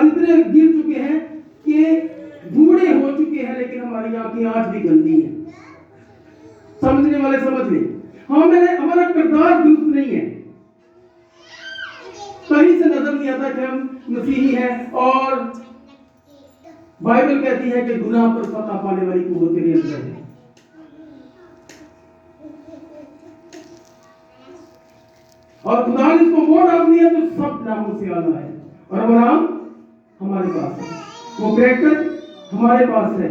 آج اتنے گر چکے ہیں کہ بوڑھے ہو چکے ہیں لیکن ہماری آنکھیں آج بھی گندی ہیں. سمجھنے والے سمجھ لیں. ہمارا کردار درست نہیں ہے. کہیں سے نظر نہیں آتا کہ ہم مسیحی ہیں. اور بائبل کہتی ہے کہ گناہ پر فتح پانے والی قوت تیرے اندر ہے. اور خدا نے اس کو وہ نام دیا جو سب ناموں سے اعلیٰ ہے. اور وہ نام ہمارے پاس ہے. وہ کریکٹر ہمارے پاس ہے.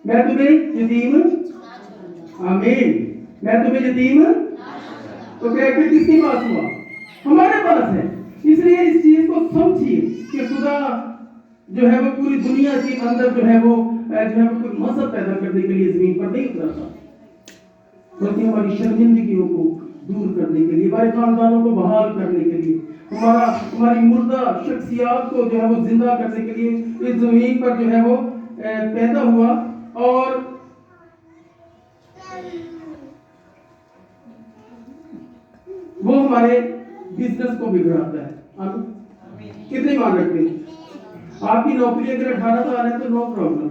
میں تمہیں یتیم آمین. میں تمہیں یتیم تو کریکٹر کس کے پاس ہوا؟ ہمارے پاس ہے. اس لیے اس چیز کو سمجھیے کہ خدا جو ہے وہ پوری دنیا کے اندر جو ہے وہ کوئی مذہب پیدا کرنے کے لیے زمین پر نہیں اترا تھا، بلکہ ہماری شرمندگیوں کو دور کرنے کے لیے، ہمارے خاندانوں کو بحال کرنے کے لیے، ہماری مردہ شخصیات کو جو ہے وہ زندہ کرنے کے لیے اس زمین پر جو ہے وہ پیدا ہوا. اور وہ ہمارے بزنس کو بگڑاتا ہے. کتنے مان رکھتے ہیں؟ آپ کی نوکری اگر 18 سال ہے تو نو پرابلم.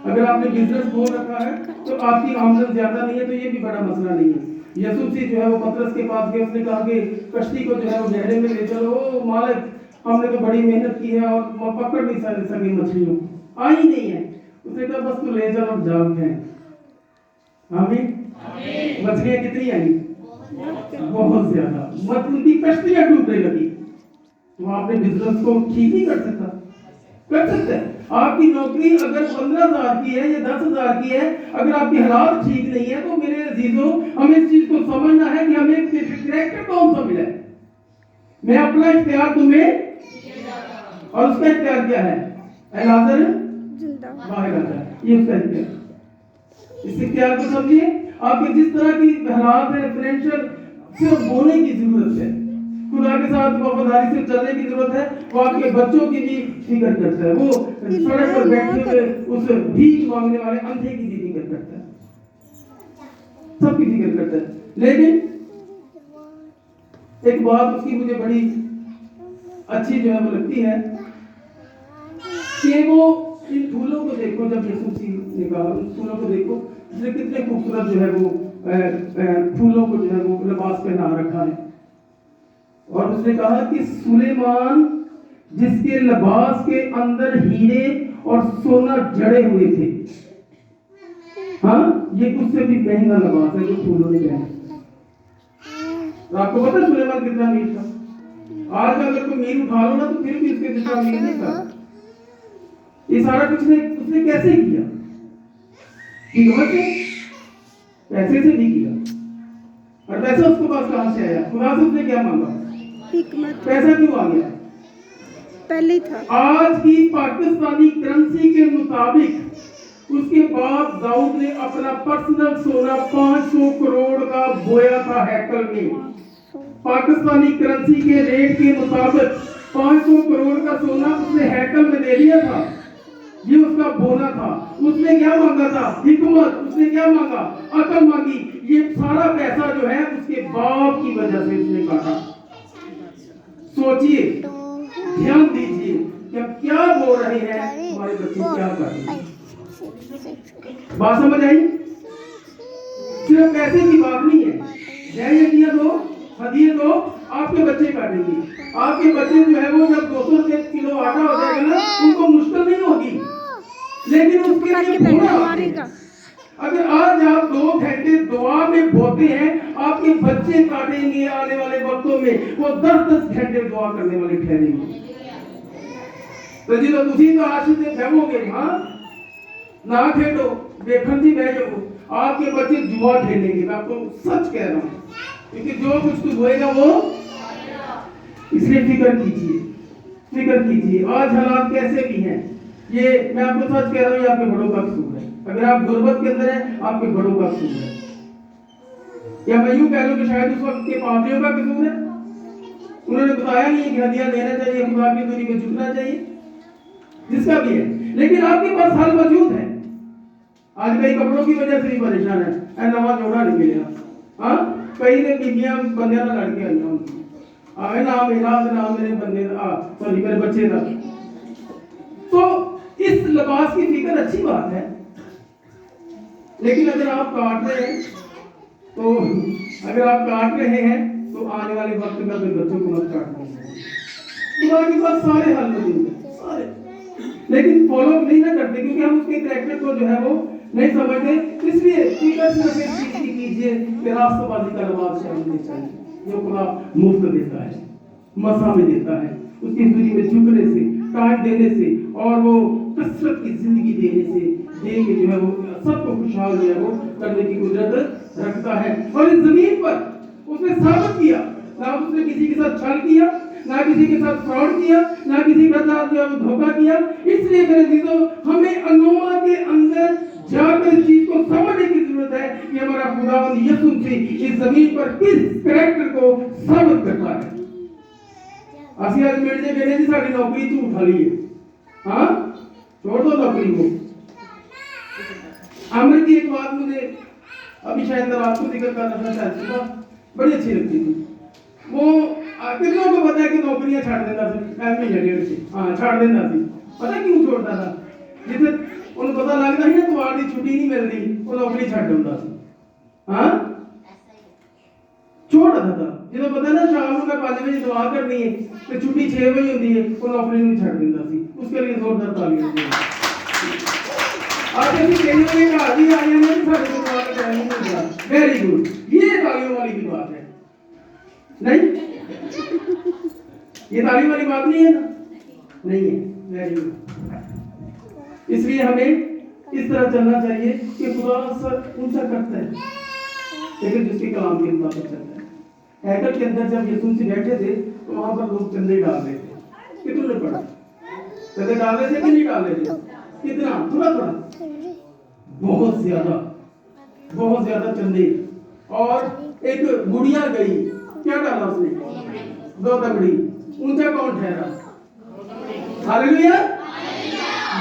اگر آپ نے بزنس کھول رکھا ہے تو آپ کی آمدن زیادہ نہیں ہے تو یہ بھی بڑا مسئلہ نہیں ہے. یسوع سے جو ہے وہ پطرس کے پاس گئے. اس نے کہا کہ کشتی کو جو ہے وہ گہرے میں لے چلو. او مالک، ہم نے تو بڑی محنت کی ہے اور پکڑ نہیں سکے مچھلیوں، آئی نہیں ہے. اس نے کہا بس تو لے چلو اور جال پھینک. آمین. مچھلیاں کتنی آئی؟ بہت زیادہ. مطلب کی کشتیاں ڈوبنے لگی. تو آپ نے بزنس کو ٹھیک نہیں کر سکتا؟ کر سکتا ہے. آپ کی نوکری اگر 15,000 کی ہے یا 10,000 کی ہے، اگر آپ کی حالات ٹھیک نہیں ہے تو میرے عزیزوں ہمیں اس چیز کو سمجھنا ہے کہ ہمیں کریکٹر کون سا ملا ہے. میں اپنا اختیار تمہیں، اور اس کا اختیار کیا ہے؟ الازر باہر آتا ہے. یہ اس کا اختیار. اس اختیار کو سمجھیے. آپ کے جس طرح کی حالات ہیں فائنینشیل، صرف بولنے کی ضرورت ہے. خدا کے ساتھ وفاداری سے چلنے کی ضرورت ہے. وہ آپ کے بچوں کی بھی فکر کرتا ہے. وہ سڑک پر بیٹھے ہوئے اس بھیک مانگنے والے اندھے کی بھی فکر کرتا ہے. سب کی فکر کرتا ہے. لیکن ایک بات اس کی مجھے بڑی اچھی جو ہے وہ لگتی ہے کہ وہ ان پھولوں کو دیکھو. جب یسوع مسیح نے کہا ان پھولوں کو دیکھو، اس نے کتنے خوبصورت جو ہے وہ پھولوں کو جو ہے وہ لباس پہنا رکھا ہے. اور اس نے کہا کہ سلیمان جس کے لباس کے اندر ہیرے اور سونا جڑے ہوئے تھے، ہاں یہ اس سے بھی مہنگا لباس ہے جو پھولوں نے پہنا. آپ کو پتا سلیمان کتنا امیر تھا؟ آج اگر کوئی میر اٹھا لو نا تو پھر بھی اس کے جتنا امیر نہیں تھا. یہ سارا کچھ اس نے کیسے کیا؟ حکمت سے، پیسے سے نہیں کیا. اور پیسہ اس کے پاس کہاں سے آیا؟ خدا سے اس نے کیا مانگا؟ حکمت. پیسہ کیوں آ گیا؟ پہلے تھا. آج کی پاکستانی کرنسی کے مطابق اس کے باپ داؤد نے اپنا پرسنل سونا 500 کروڑ کا بویا تھا ہیکل میں. پاکستانی کرنسی کے ریٹ کے مطابق 500 کروڑ کا سونا اس نے ہیکل میں دے دیا تھا. یہ اس کا بونا تھا. اس نے کیا مانگا تھا؟ حکمت. اس نے کیا مانگا؟ عقل مانگی. یہ سارا پیسہ جو ہے اس کے باپ کی وجہ سے اس نے کاٹا. سوچئے، دھیان دیجئے کہ ہم کیا بول رہے ہیں، ہمارے بچے کیا کر رہے ہیں. بات سمجھ آئی؟ صرف پیسے کی بات نہیں ہے. ہدیہ دو، ہدیے دو، آپ کے بچے کاٹیں گے. آپ کے بچے جو ہے وہ جب 200 روپے کلو آٹا ہو جائے گا نا، ان کو مشکل نہیں ہوگی، لیکن اس کے لیے بھونا مارے گا. اگر آج آپ 2 گھنٹے دعا میں بوتے ہیں، آپ کے بچے کاٹیں گے آنے والے وقتوں میں وہ 10 گھنٹے دعا کرنے والے ٹھہریں گے. تو جی تو تسی تو آج سے بہو گے، ہاں نہ کھیلو بے پھنسی بہ جاؤ. آپ کے بچے جوا کھیلیں گے. میں آپ کو سچ کہہ رہا ہوں، کیونکہ جو کچھ تو ہوئے گا وہ. اس لیے فکر کیجیے، فکر کیجیے. آج حالات کیسے بھی ہیں، یہ میں آپ کو سچ کہہ رہا ہوں، یہ آپ کے بڑوں کا قصور ہے. اگر آپ غربت کے اندر ہیں، آپ کے بڑوں کا قصور ہے. یا میں یوں کہہ لوں کہ شاید اس وقت کے پادریوں کا قصور ہے. انہوں نے بتایا نہیں کہ ہدیہ دینا چاہیے، خدا کی دوری میں جھکنا چاہیے. جس کا بھی ہے، لیکن آپ کے پاس حل موجود ہے. آج کئی کپڑوں کی وجہ سے بھی پریشان ہے. اے نواں جوڑا نہیں ملے گا. ہاں کئی نے بیویاں بندیاں نہ لڑ کے آئی ہوں. آئے نام میرا نام میرے بندے دا، سوری میرے بچے دا. लबास की फिक्र अच्छी बात है, लेकिन अगर आप काट रहे हैं तो आने वाले वक्त में अपने बच्चों को मत काटना। खुदा के पास सारे हल मौजूद हैं, सारे, लेकिन फॉलो नहीं ना करते क्योंकि हम उसके कैरेक्टर को जो है वो नहीं समझते। इसलिए फिक्र सिर्फ एक चीज की कीजिए कि रास्तबाजी का लबास चाहिए जो खुदा मुफ्त देता है, मसा में देता है, उसकी दूरी में झुकने से, टाइम देने से और वो कसरत की जिंदगी देने से दे के जो है वो सबको खुशहाल जो है वो करने की कुदरत रखता है। और इस जमीन पर उसने साबित किया, ना उसने किसी के साथ छल किया, ना किसी के साथ फ्रॉड किया, ना किसी के साथ जो है धोखा किया। इसलिए मेरे जीजों, हमें अनोमा के अंदर जाकर इस चीज को समझने की जरूरत है कि हमारा खुदावंद यीशु मसीह इस जमीन पर किस कैरेक्टर को साबित करता है। ਅਸੀਂ ਅੱਜ ਮਿਲ ਜੇ ਕਹਿੰਦੇ ਜੀ ਸਾਡੀ ਨੌਕਰੀ ਤੂੰ ਉਠਾ ਲਈ है, हाँ छोड़ दो नौकरी को। आमिर की एक बात मुझे अभी शायद मैं रात को जिक्र कर रहा था, सुबह बड़ी अच्छी लगती थी। वो कितनों को पता है कि नौकरियां छाड़ देता महीने डेढ़ से, हाँ छाड़ देता सी। पता क्यों छोड़ता था? जिसे उन्हें पता लगता ही ना तुम्हारी छुट्टी नहीं मिल रही, वो नौकरी छाड़ देता सी, हाँ छोड़ देता था। जिसे पता ना शाम को 5 बजे दुआ करनी है तो छुट्टी 6 बजे होती है, वो नौकरी नहीं छाड़ देता सी। उसके लिए जोरदार तालियां दीजिए। आज ऐसी कई बजे का आदि आए हैं ना सारे को दुआ का टाइम नहीं मिलता। वेरी गुड, ये तालियों वाली की बात है नहीं? ये ताली वाली बात नहीं है ना? नहीं है, वेरी गुड। इसलिए हमें इस तरह चलना चाहिए कि खुदा सर ऊंचा करता है लेकिन जिसके कलाम के मुताबिक चलता है। हैकल के अंदर जब यीशु मसीह बैठे थे तो वहां पर लोग चंदे डाल रहे थे। कितने पड़ा चंदे डाल रहे थे कि नहीं डाल रहे थे? कितना? थोड़ा थोड़ा, बहुत ज्यादा चंदे। और एक गुड़िया गई, क्या डाला उसने? 2 तगड़ी। ऊंचा कौन ठहरा? हालेलुया।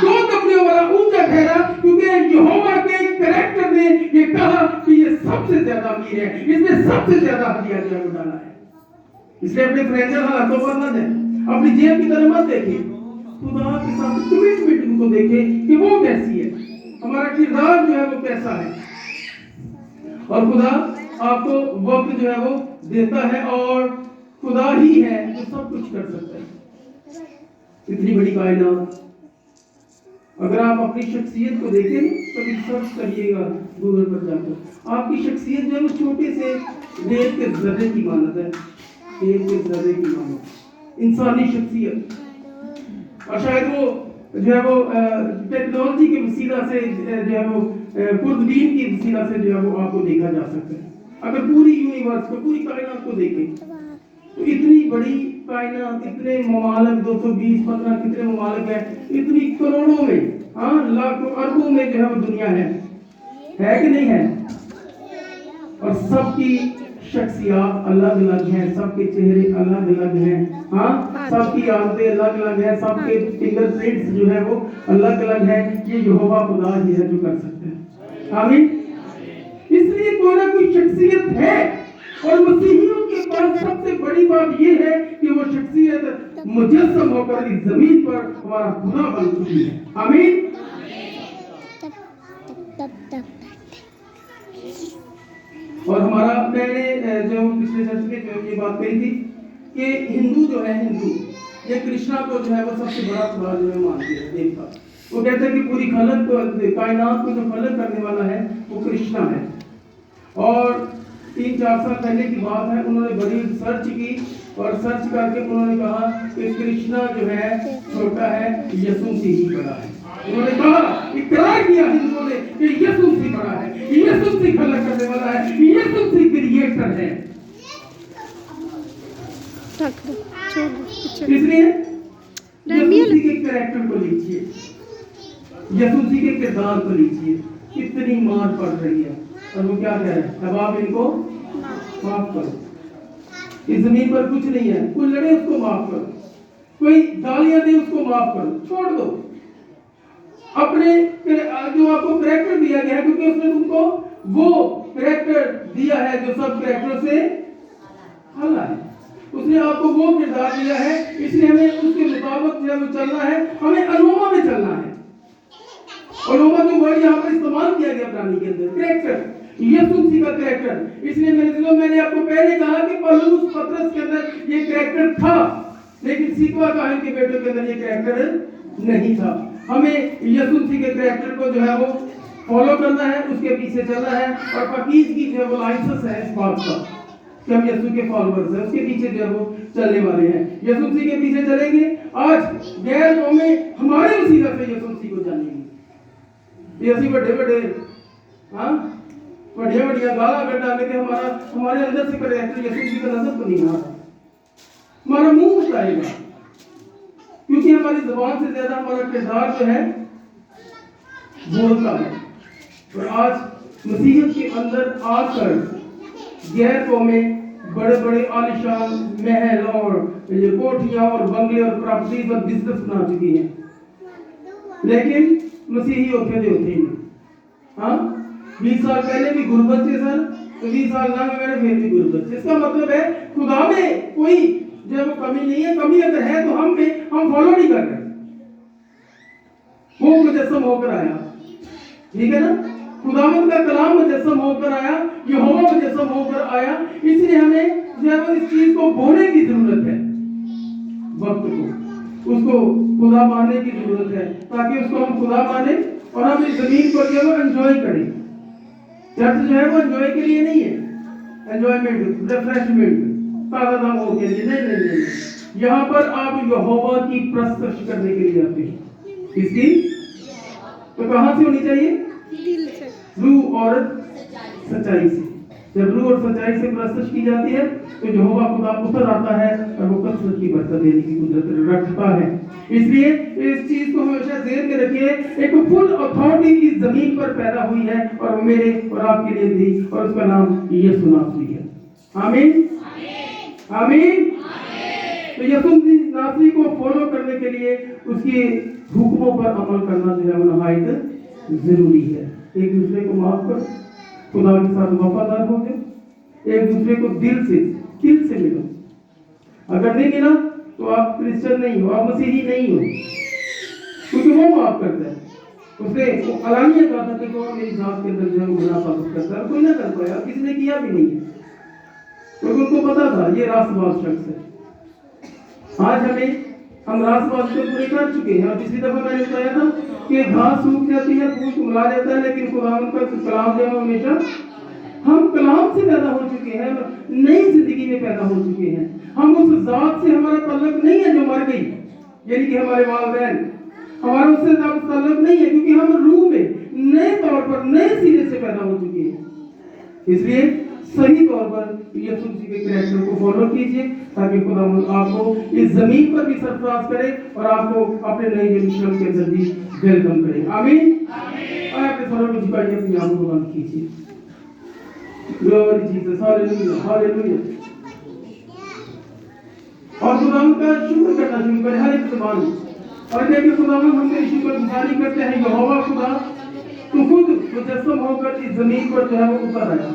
2 कपड़ियों वाला ऊंचा ठहरा क्योंकि यहोवा के कैरेक्टर ने ये कहा कि ये सबसे ज्यादा अमीर है, इसने सबसे ज्यादा हदिया जो डाला है। इसलिए अपने फाइनेंशियल हालातों पर न जाए, अपनी जेब की तरफ मत देखिए, खुदा के साथ कमिटमेंट को देखें कि वो कैसी है, हमारा किरदार जो है वो कैसा है। और खुदा आपको वक्त जो है वो देता है और खुदा ही है जो सब कुछ कर सकता है। इतनी बड़ी कायनात, अगर आप अपनी शख्सियत को देखें कभी सर्च करिएगा गूगल पर जाकर, आपकी शख्सियत जो है वो छोटे से रेत के जर्रे की मानत है, रेत के जर्रे की मानत, इंसानी शख्सियत। और शायद वो जो है वो टेक्नोलॉजी के वसीला से जो है वो खुर्दबीन की वसीला से जो है वो आपको देखा जा सकता है। अगर पूरी यूनिवर्स को, पूरी कायनात को देखें तो इतनी बड़ी कायनात, इतने ममालिक, 220-15 कितने ममालिक है, इतनी करोड़ों में, हाँ लाखों अरबों में जो है वो दुनिया है कि नहीं है? और सबकी शख्सियत अलग अलग है, सबके चेहरे अलग अलग हैं, हाँ सबकी आदतें अलग अलग है, सबके फिंगरप्रिंट्स जो है वो अलग अलग है। ये यहोवा खुदा ही है जो कर सकते हैं। आमीन। इसलिए कोई ना कोई शख्सियत है और मसीहियों के पास सबसे बड़ी बात ये है कि वो शख्सियत मुजस्सम होकर इस जमीन पर हमारा खुदा बन चुकी है। आमीन। और हमारा, मैंने जो पिछले चर्च में जो ये बात कही थी कि हिंदू जो है, हिंदू ये कृष्णा को जो है वो सबसे बड़ा खुदा जो है मानते हैं, देवता। वो कहते हैं कि पूरी खलक को, कायनात को जो खलक करने वाला है वो कृष्णा है। और 3-4 साल पहले की बात है, उन्होंने बड़ी सर्च की और सर्च करके उन्होंने कहा कि कृष्णा जो है छोटा है, यीशु मसीह ही बड़ा है। उन्होंने कहा, इकरार किया हिंदुओं ने कि यीशु मसीह बड़ा है, यीशु मसीह खलक करने वाला है, यीशु मसीह क्रिएटर है। इसलिए यीशु मसीह के कैरेक्टर को लीजिए, यीशु मसीह के किरदार को लीजिए। कितनी मार पड़ रही है और वो क्या कह रहे हैं? अब आप इनको माफ करो। इस जमीन पर कुछ नहीं है, कोई लड़े उसको माफ करो, कोई गालियां दे उसको माफ करो, छोड़ दो। अपने जो आपको कैरेक्टर दिया गया है, क्योंकि उसने तुमको वो कैरेक्टर दिया है जो सब कैरेक्टर से आला है, उसने आपको वो किरदार दिया है, इसलिए हमें उसके मुताबिक जो चलना है, हमें अनोमा में चलना है। और रोमा जो वर्ड यहाँ पर इस्तेमाल किया गया प्राणी के अंदर, कैरेक्टर, यीशु मसीह का कैरेक्टर। इसलिए मैंने आपको पहले कहा कि पौलुस पतरस के अंदर ये कैरेक्टर था, लेकिन सीकवा काहन के बेटों के अंदर ये कैरेक्टर नहीं था। हमें यीशु मसीह के कैरेक्टर को जो है वो फॉलो करना है, उसके पीछे चलना है, और पकीजगी जो है वो लाइसेंस है इस बात का कि हम यीशु के फॉलोअर्स हैं, उसके पीछे जो है वो चलने वाले हैं। यीशु मसीह के पीछे चलेंगे। आज गैर कौमें हमारे वसीला से यीशु मसीह को जानेंगे। ये ऐसी बड़े बढ़िया गाला गड्ढा लेके हमारे अंदर से कैरेक्टर यीशु मसीह का नजर तो नहीं आ रहा, हमारा मुंह बताएगा, क्योंकि हमारी जुबान से ज्यादा हमारा किरदार जो है बोलता है। और आज मसीहत के अंदर आकर गैर कौमें बड़े बड़े आलिशान महल और ये कोठियां और बंगले और प्रॉपर्टीज और बिजनेस बना चुकी हैं, लेकिन मसीही होते ही नहीं। हाँ, 20 साल पहले भी गुरबत थे सर, तो 20 साल ना मेरे फिर भी गुरबत। इसका मतलब है खुदा में कोई जो है वो कमी नहीं है। कमी अगर है तो हम फॉलो नहीं कर रहे। वो मुजस्सम होकर आया, ठीक है ना, खुदावंद का कलाम मुजस्सम होकर आया, यहोवा मुजस्सम होकर आया। इसलिए हमें जो है वो इस चीज को बोने की जरूरत है, वक्त को उसको खुदा मानने की जरूरत है, ताकि उसको हम खुदा माने और हम इस जमीन को जो है वो एंजॉय करें। चर्च जो है वो एंजॉय के लिए नहीं है, एंजॉयमेंट, रिफ्रेशमेंट, ताजा दामों के लिए नहीं। यहाँ पर आप यहोवा की प्रस्तुति करने के लिए आते हैं। किसकी? तो कहाँ से होनी चाहिए? दिल से, रूह और सच्चाई से। जब रूह और सच्चाई से प्रस्तुति की जाती है तो यहोवा खुदा उतर आता है और वो कसरत की बरकत देने की कुदरत रखता है। इसलिए इस चीज को हमेशा ज़हन में रखिए, एक फुल अथॉरिटी इस जमीन पर पैदा हुई है और वो मेरे और आपके लिए थी, और उसका नाम यीशु नासरी है। आमीन, आमीन। तो यीशु नासरी को फॉलो करने के लिए उसके हुक्मों पर अमल करना जो है वो नहायत जरूरी है। एक दूसरे को माफ कर, खुदा के साथ वफादार हो जाओ, एक दूसरे को दिल से मिलो। अगर नहीं मिला तो आप क्रिश्चियन नहीं हो, आप मसीही नहीं हो, क्योंकि वो माफ करता है। उसने अलानिया कहा था कि वो मेरी जात के अंदर जो है गुनाह साबित करता है, कोई ना कर पाया, किसी ने किया भी नहीं है, क्योंकि उनको पता था ये रास्तबाज शख्स है। आज हम रास्तबाज को पूरे कर चुके हैं। और पिछली दफा मैंने बताया था कि घास सूख जाती है, फूल कुमला जाता है, लेकिन खुदावंद का कलाम जो है हमेशा, हम कलाम से पैदा हो चुके हैं, नई जिंदगी में पैदा हो चुके हैं। हम उस जात से हमारा तल्लुक नहीं है जो मर गई, यानी कि हमारे वालिदैन, हमारा उससे तल्लुक नहीं है, क्योंकि हम रूह में नए तौर पर नए सिरे से पैदा हो चुके हैं। इसलिए सही तौर पर यीशु मसीह के कैरेक्टर को फॉलो कीजिए, ताकि खुदा आपको इस जमीन पर भी सरफराज करे और आपको अपने नए यरूशलेम के अंदर भी वेलकम करे। आमीन। और आपके सरों को झुकाइए, अपनी आंखों को बंद कीजिए। Glory Jesus, hallelujah, hallelujah. और खुदावंद का शुक्र करना शुरू करें हर एक ज़बान में, और देखिए खुदावंद हम तेरी शुक्रगुजारी करते हैं। यहोवा खुदा, तू खुद मुजस्सम होकर इस जमीन पर जो है वो उतर आया।